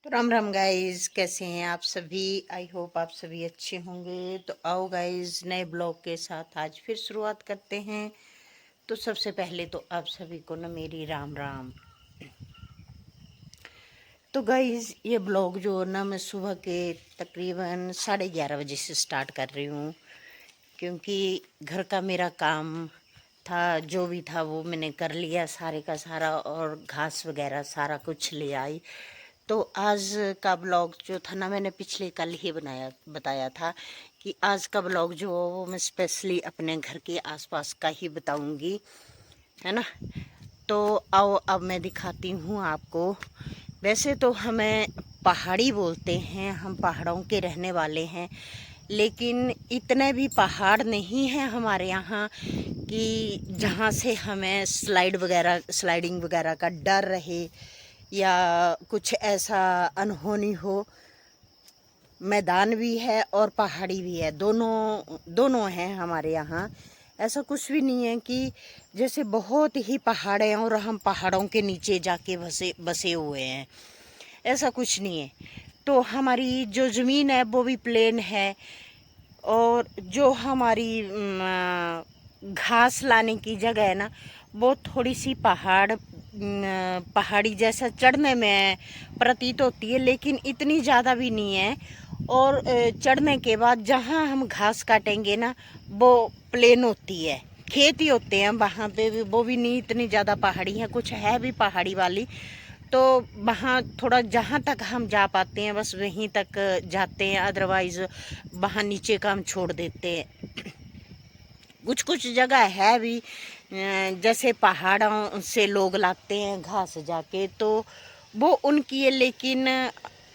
तो राम राम गाइस, कैसे हैं आप सभी। आई होप आप सभी अच्छे होंगे। तो आओ गाइस, नए ब्लॉग के साथ आज फिर शुरुआत करते हैं। तो सबसे पहले तो आप सभी को ना मेरी राम राम। तो गाइस, ये ब्लॉग जो ना मैं सुबह के तकरीबन 11:30 बजे से स्टार्ट कर रही हूँ, क्योंकि घर का मेरा काम था, जो भी था वो मैंने कर लिया सारे का सारा, और घास वगैरह सारा कुछ ले आई। तो आज का ब्लॉग जो था ना, मैंने पिछले कल ही बताया था कि आज का ब्लॉग जो हो वो मैं स्पेशली अपने घर के आसपास का ही बताऊंगी, है ना। तो आओ अब मैं दिखाती हूँ आपको। वैसे तो हमें पहाड़ी बोलते हैं, हम पहाड़ों के रहने वाले हैं, लेकिन इतने भी पहाड़ नहीं हैं हमारे यहाँ कि जहाँ से हमें स्लाइडिंग वगैरह का डर रहे या कुछ ऐसा अनहोनी हो। मैदान भी है और पहाड़ी भी है, दोनों दोनों हैं हमारे यहाँ। ऐसा कुछ भी नहीं है कि जैसे बहुत ही पहाड़ हैं और हम पहाड़ों के नीचे जाके बसे बसे हुए हैं, ऐसा कुछ नहीं है। तो हमारी जो ज़मीन है वो भी प्लेन है, और जो हमारी घास लाने की जगह है ना, वो थोड़ी सी पहाड़ी जैसा चढ़ने में प्रतीत होती है, लेकिन इतनी ज़्यादा भी नहीं है। और चढ़ने के बाद जहाँ हम घास काटेंगे ना, वो प्लेन होती है, खेत ही होते हैं वहाँ पे भी, वो भी नहीं इतनी ज़्यादा पहाड़ी है, कुछ है भी पहाड़ी वाली। तो वहाँ थोड़ा जहाँ तक हम जा पाते हैं बस वहीं तक जाते हैं, अदरवाइज़ वहाँ नीचे का हम छोड़ देते हैं। कुछ कुछ जगह है भी, जैसे पहाड़ों से लोग लाते हैं घास जाके, तो वो उनकी है। लेकिन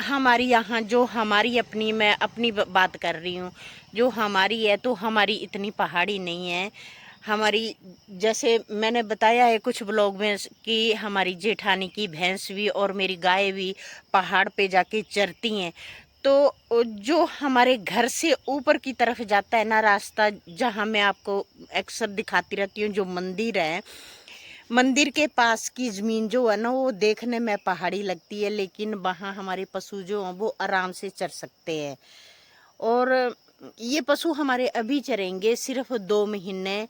हमारी यहाँ जो हमारी अपनी, मैं अपनी बात कर रही हूँ, जो हमारी है तो हमारी इतनी पहाड़ी नहीं है। हमारी, जैसे मैंने बताया है कुछ ब्लॉग में, कि हमारी जेठानी की भैंस भी और मेरी गाय भी पहाड़ पे जाके चरती हैं। तो जो हमारे घर से ऊपर की तरफ जाता है ना रास्ता, जहाँ मैं आपको अक्सर दिखाती रहती हूँ, जो मंदिर है, मंदिर के पास की ज़मीन जो है ना, वो देखने में पहाड़ी लगती है, लेकिन वहाँ हमारे पशु जो हैं वो आराम से चर सकते हैं। और ये पशु हमारे अभी चरेंगे सिर्फ 2 महीने,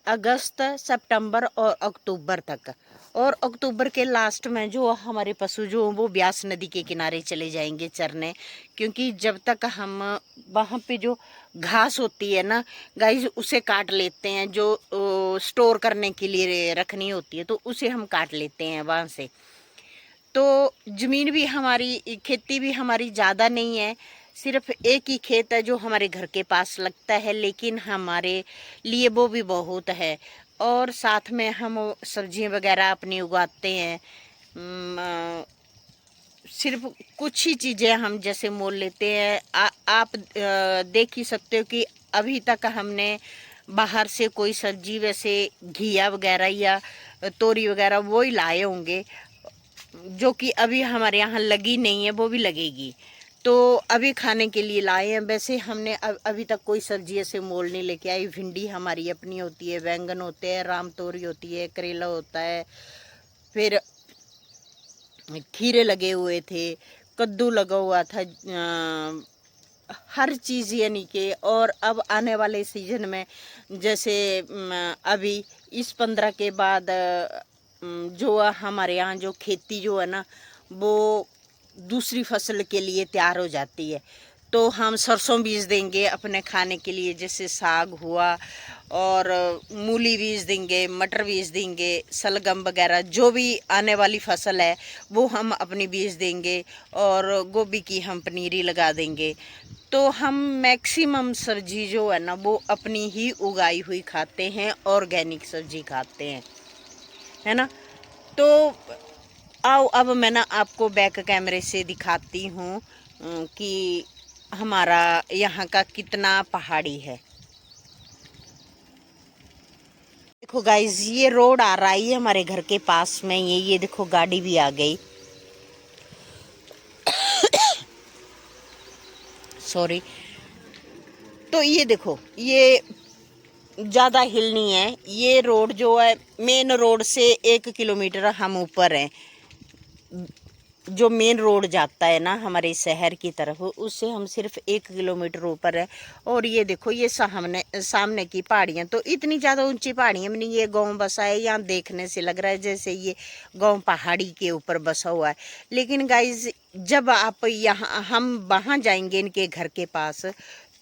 अगस्त, सितंबर और अक्टूबर तक। और अक्टूबर के लास्ट में जो हमारे पशु जो वो ब्यास नदी के किनारे चले जाएंगे चरने, क्योंकि जब तक हम वहाँ पे जो घास होती है ना गाइस, उसे काट लेते हैं, जो स्टोर करने के लिए रखनी होती है, तो उसे हम काट लेते हैं वहाँ से। तो ज़मीन भी हमारी, खेती भी हमारी ज़्यादा नहीं है, सिर्फ एक ही खेत है जो हमारे घर के पास लगता है, लेकिन हमारे लिए वो भी बहुत है। और साथ में हम सब्जियां वगैरह अपनी उगाते हैं। सिर्फ कुछ ही चीज़ें हम जैसे मोल लेते हैं। आप देख ही सकते हो कि अभी तक हमने बाहर से कोई सब्जी, वैसे घिया वगैरह या तोरी वगैरह वो ही लाए होंगे, जो कि अभी हमारे यहाँ लगी नहीं है, वो भी लगेगी। तो अभी खाने के लिए लाए हैं। वैसे हमने अभी तक कोई सब्जी ऐसे मोल नहीं लेके आई। भिंडी हमारी अपनी होती है, बैंगन होते हैं, राम तोरी होती है, करेला होता है, फिर खीरे लगे हुए थे, कद्दू लगा हुआ था, हर चीज़ यानी कि। और अब आने वाले सीजन में, जैसे अभी इस 15 के बाद जो हमारे यहाँ जो खेती जो है ना, वो दूसरी फसल के लिए तैयार हो जाती है। तो हम सरसों बीज देंगे अपने खाने के लिए, जैसे साग हुआ, और मूली बीज देंगे, मटर बीज देंगे, सलगम वगैरह जो भी आने वाली फसल है वो हम अपनी बीज देंगे। और गोभी की हम पनीरी लगा देंगे। तो हम मैक्सिमम सब्जी जो है ना वो अपनी ही उगाई हुई खाते हैं, ऑर्गेनिक सब्जी खाते हैं, है ना। तो आओ अब मैं ना आपको बैक कैमरे से दिखाती हूँ कि हमारा यहाँ का कितना पहाड़ी है। देखो गाइज, ये रोड आ रहा है हमारे घर के पास में, ये देखो गाड़ी भी आ गई, सॉरी। तो ये देखो, ये ज़्यादा हिल नहीं है, ये रोड जो है मेन रोड से 1 किलोमीटर हम ऊपर हैं। जो मेन रोड जाता है ना हमारे शहर की तरफ, उससे हम सिर्फ 1 किलोमीटर ऊपर है। और ये देखो ये सामने की पहाड़ियाँ, तो इतनी ज़्यादा ऊंची पहाड़ियाँ भी नहीं। ये गांव बसा है, यहाँ देखने से लग रहा है जैसे ये गांव पहाड़ी के ऊपर बसा हुआ है। लेकिन गाइज जब आप यहाँ हम वहाँ जाएंगे इनके घर के पास,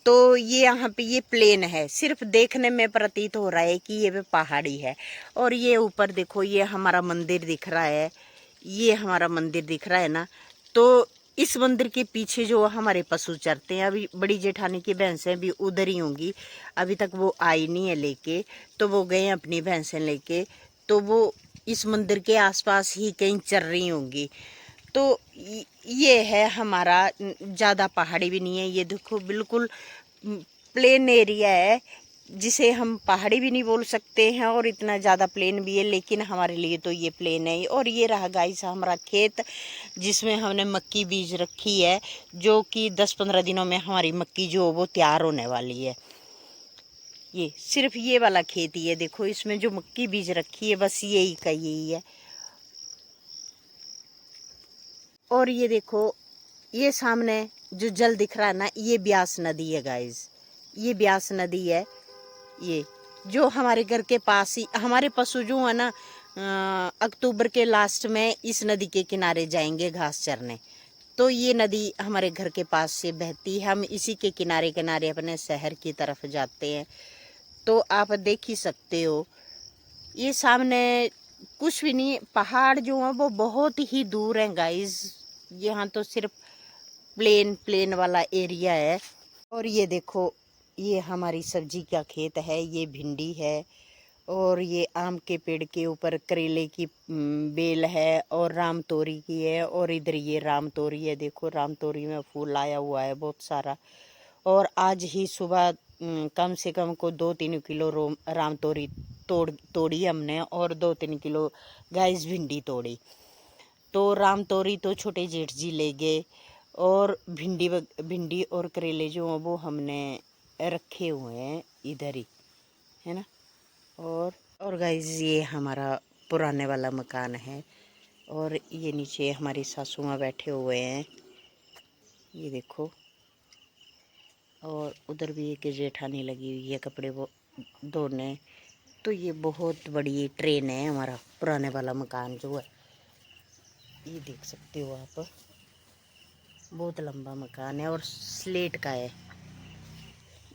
तो ये यहाँ पे ये प्लेन है, सिर्फ देखने में प्रतीत हो रहा है कि ये पहाड़ी है। और ये ऊपर देखो ये हमारा मंदिर दिख रहा है, ये हमारा मंदिर दिख रहा है ना। तो इस मंदिर के पीछे जो हमारे पशु चरते हैं, अभी बड़ी जेठानी की भैंसें भी उधर ही होंगी, अभी तक वो आई नहीं है लेके, तो वो गए अपनी भैंसें लेके, तो वो इस मंदिर के आसपास ही कहीं चर रही होंगी। तो ये है हमारा, ज़्यादा पहाड़ी भी नहीं है, ये देखो बिल्कुल प्लेन एरिया है, जिसे हम पहाड़ी भी नहीं बोल सकते हैं और इतना ज़्यादा प्लेन भी है, लेकिन हमारे लिए तो ये प्लेन है। और ये रहा गाइस हमारा खेत, जिसमें हमने मक्की बीज रखी है, जो कि 10-15 दिनों में हमारी मक्की जो वो तैयार होने वाली है। ये सिर्फ ये वाला खेत ही है, देखो इसमें जो मक्की बीज रखी है बस यही का यही है। और ये देखो ये सामने जो जल दिख रहा है ना, ये ब्यास नदी है गाइस, ये ब्यास नदी है। ये जो हमारे घर के पास ही हमारे पशु जो है ना, अक्टूबर के लास्ट में इस नदी के किनारे जाएंगे घास चरने। तो ये नदी हमारे घर के पास से बहती है, हम इसी के किनारे किनारे अपने शहर की तरफ जाते हैं। तो आप देख ही सकते हो ये सामने कुछ भी नहीं, पहाड़ जो है वो बहुत ही दूर है गाइस, यहाँ तो सिर्फ प्लेन वाला एरिया है। और ये देखो ये हमारी सब्जी का खेत है, ये भिंडी है, और ये आम के पेड़ के ऊपर करेले की बेल है, और राम तोरी की है, और इधर ये राम तोरी है, देखो राम तोरी में फूल आया हुआ है बहुत सारा। और आज ही सुबह कम से कम को 2-3 किलो राम तोरी तोड़ी हमने, और 2-3 किलो गाइस भिंडी तोड़ी। तो राम तोरी तो छोटे जेठ जी ले गए, और भिंडी और करेले जो हैं वो हमने रखे हुए हैं इधर ही, है ना। और गाइस ये हमारा पुराने वाला मकान है, और ये नीचे हमारी सासू माँ बैठे हुए हैं, ये देखो। और उधर भी एक जेठानी लगी हुई है कपड़े वो धोने। तो ये बहुत बड़ी ट्रेन है, हमारा पुराने वाला मकान जो है, ये देख सकते हो आप, बहुत लंबा मकान है और स्लेट का है।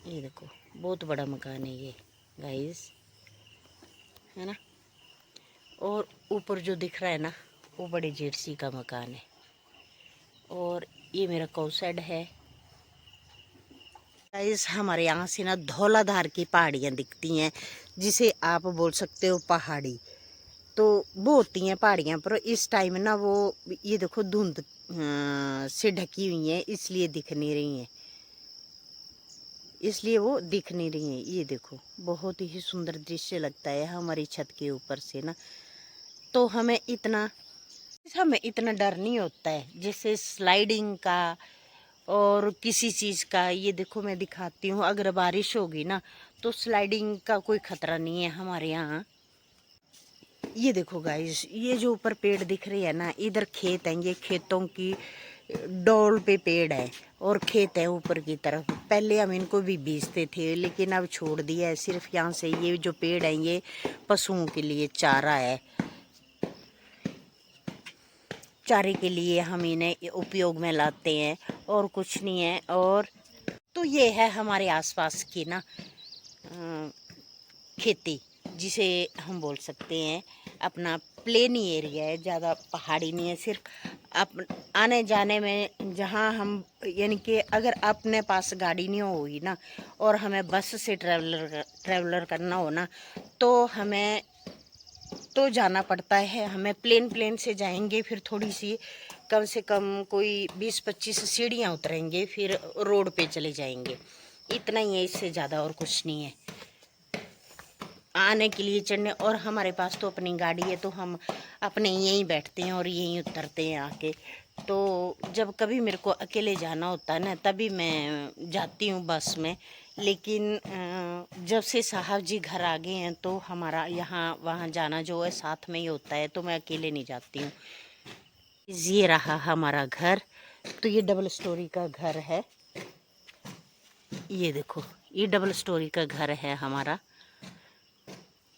ये देखो बहुत बड़ा मकान है ये गाइस, है ना। और ऊपर जो दिख रहा है ना, वो बड़े जेठसी का मकान है। और ये मेरा कौशेड है गाइस। हमारे यहाँ से ना धौलाधार की पहाड़ियाँ दिखती हैं, जिसे आप बोल सकते हो पहाड़ी। तो वो होती हैं पहाड़ियाँ, पर इस टाइम ना वो ये देखो धुंध से ढकी हुई हैं, इसलिए दिख नहीं रही हैं, इसलिए वो दिख नहीं रही हैं। ये देखो बहुत ही सुंदर दृश्य लगता है हमारी छत के ऊपर से ना। तो हमें इतना डर नहीं होता है जैसे स्लाइडिंग का और किसी चीज़ का। ये देखो मैं दिखाती हूँ, अगर बारिश होगी ना तो स्लाइडिंग का कोई खतरा नहीं है हमारे यहाँ। ये देखो गाइस, ये जो ऊपर पेड़ दिख रही है ना, इधर खेत है, ये खेतों की डोल पे पेड़ है और खेत है ऊपर की तरफ। पहले हम इनको भी बीजते थे, लेकिन अब छोड़ दिया है। सिर्फ यहाँ से ये जो पेड़ है ये पशुओं के लिए चारा है, चारे के लिए हम इन्हें उपयोग में लाते हैं और कुछ नहीं है। और तो ये है हमारे आसपास की ना खेती, जिसे हम बोल सकते हैं अपना प्लेन ही एरिया है, ज़्यादा पहाड़ी नहीं है। सिर्फ आने जाने में जहाँ हम यानी कि अगर अपने पास गाड़ी नहीं होगी ना और हमें बस से ट्रैवलर करना हो ना, तो हमें तो जाना पड़ता है। हमें प्लेन से जाएंगे, फिर थोड़ी सी कम से कम कोई 20-25 सीढ़ियाँ उतरेंगे, फिर रोड पे चले जाएंगे। इतना ही है, इससे ज़्यादा और कुछ नहीं है आने के लिए चढ़ने। और हमारे पास तो अपनी गाड़ी है, तो हम अपने यहीं बैठते हैं और यहीं उतरते हैं आके। तो जब कभी मेरे को अकेले जाना होता है ना, तभी मैं जाती हूँ बस में। लेकिन जब से साहब जी घर आ गए हैं, तो हमारा यहाँ वहाँ जाना जो है साथ में ही होता है, तो मैं अकेले नहीं जाती हूँ। ये रहा हमारा घर। तो ये डबल स्टोरी का घर है, ये देखो, ये डबल स्टोरी का घर है हमारा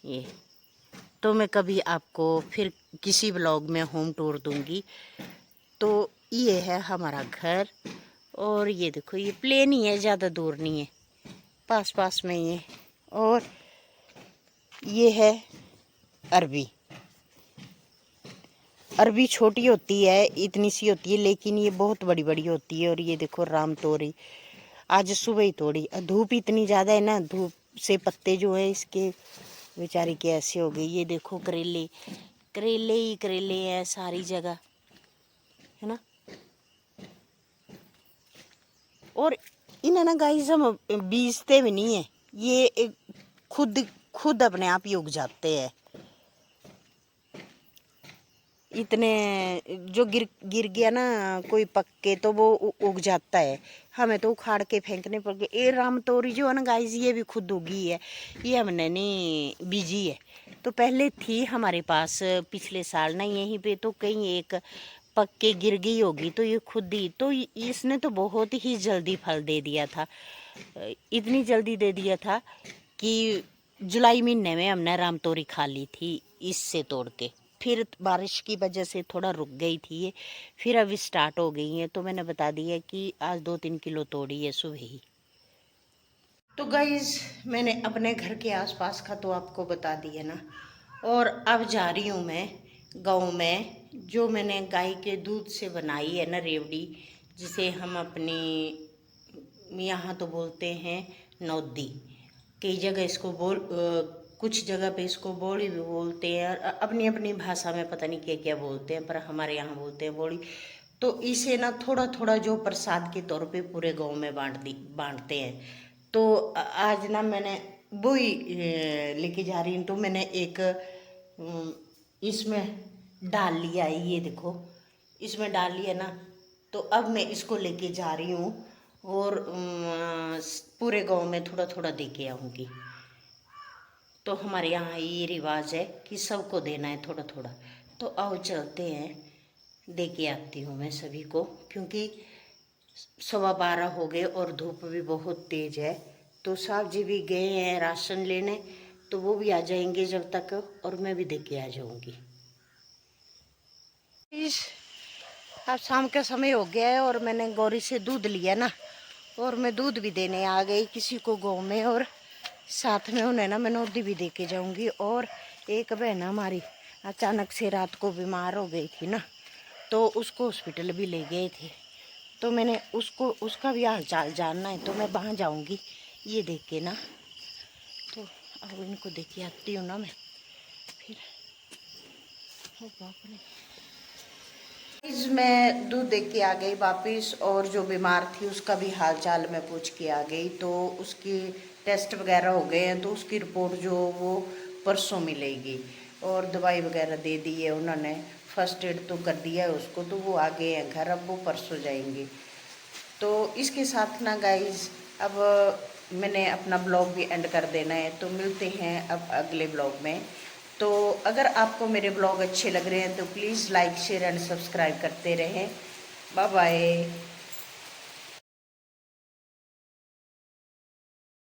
ये। तो मैं कभी आपको फिर किसी ब्लॉग में होम टूर दूंगी। तो ये है हमारा घर, और ये देखो, ये प्लेन ही है, ज़्यादा दूर नहीं है, पास पास में ही है। और ये है अरबी। अरबी छोटी होती है, इतनी सी होती है, लेकिन ये बहुत बड़ी बड़ी होती है। और ये देखो राम तोरी, आज सुबह ही तोड़ी। धूप इतनी ज़्यादा है ना, धूप से पत्ते जो है इसके बेचारी के ऐसे हो गए। ये देखो करेले, करेले ही करेले हैं सारी जगह, है ना। और इन्हें ना गाइस हम बीजते भी नहीं है, ये खुद खुद अपने आप ही उग जाते हैं। इतने जो गिर गिर गया ना कोई पक्के, तो वो उग जाता है, हमें तो उखाड़ के फेंकने पड़ गए। ये राम तोरी जो है ना गाइस, ये भी खुद उगी है, ये हमने नहीं बीजी है। तो पहले थी हमारे पास पिछले साल ना यहीं पे, तो कहीं एक पक्के गिर गई होगी, तो ये खुद ही, तो इसने तो बहुत ही जल्दी फल दे दिया था। इतनी जल्दी दे दिया था कि जुलाई महीने में हमने राम तोरी खा ली थी इससे तोड़ के। फिर बारिश की वजह से थोड़ा रुक गई थी ये, फिर अभी स्टार्ट हो गई है। तो मैंने बता दिया कि आज 2-3 किलो तोड़ी है सुबह ही। तो गाइज मैंने अपने घर के आसपास का तो आपको बता दिया ना। और अब जा रही हूँ मैं गाँव में, जो मैंने गाय के दूध से बनाई है ना रेवड़ी, जिसे हम अपनी यहाँ तो बोलते हैं नौदी, कई जगह इसको कुछ जगह पे इसको बोली भी बोलते हैं, और अपनी अपनी भाषा में पता नहीं क्या क्या बोलते हैं, पर हमारे यहाँ बोलते हैं बोली। तो इसे ना थोड़ा थोड़ा जो प्रसाद के तौर पे पूरे गांव में बांटते हैं। तो आज ना मैंने वो ही लेके जा रही हूँ। तो मैंने एक इसमें डाल लिया है, ये देखो, इसमें डाल लिया ना। तो अब मैं इसको लेके जा रही हूँ, और पूरे गांव में थोड़ा थोड़ा दे के आऊँगी। तो हमारे यहाँ ये रिवाज है कि सबको देना है थोड़ा थोड़ा। तो आओ चलते हैं, दे के आती हूँ मैं सभी को, क्योंकि 12:15 हो गए और धूप भी बहुत तेज़ है। तो साहब जी भी गए हैं राशन लेने, तो वो भी आ जाएंगे जब तक, और मैं भी दे के आ जाऊँगी। अब शाम का समय हो गया है, और मैंने गौरी से दूध लिया ना, और मैं दूध भी देने आ गई किसी को गाँव में, और साथ में उन्हें ना मैं नौदी भी दे के जाऊँगी। और एक बहन हमारी अचानक से रात को बीमार हो गई थी ना, तो उसको हॉस्पिटल भी ले गए थे। तो मैंने उसका भी हाल चाल जानना है, तो मैं वहाँ जाऊँगी ये देख के ना। तो अब इनको देख के आती हूँ ना मैं फिर। ओ बाप रे, मैं दूध दे के आ गई वापस, और जो बीमार थी उसका भी हाल चाल मैं पूछ के आ गई। तो उसकी टेस्ट वगैरह हो गए हैं, तो उसकी रिपोर्ट जो वो परसों मिलेगी। और दवाई वगैरह दे दी है उन्होंने, फर्स्ट एड तो कर दिया है उसको, तो वो आ गए हैं घर, अब वो परसों जाएंगे। तो इसके साथ ना गाइज अब मैंने अपना ब्लॉग भी एंड कर देना है। तो मिलते हैं अब अगले ब्लॉग में। तो अगर आपको मेरे ब्लॉग अच्छे लग रहे हैं तो please like share and subscribe करते रहें। Bye bye.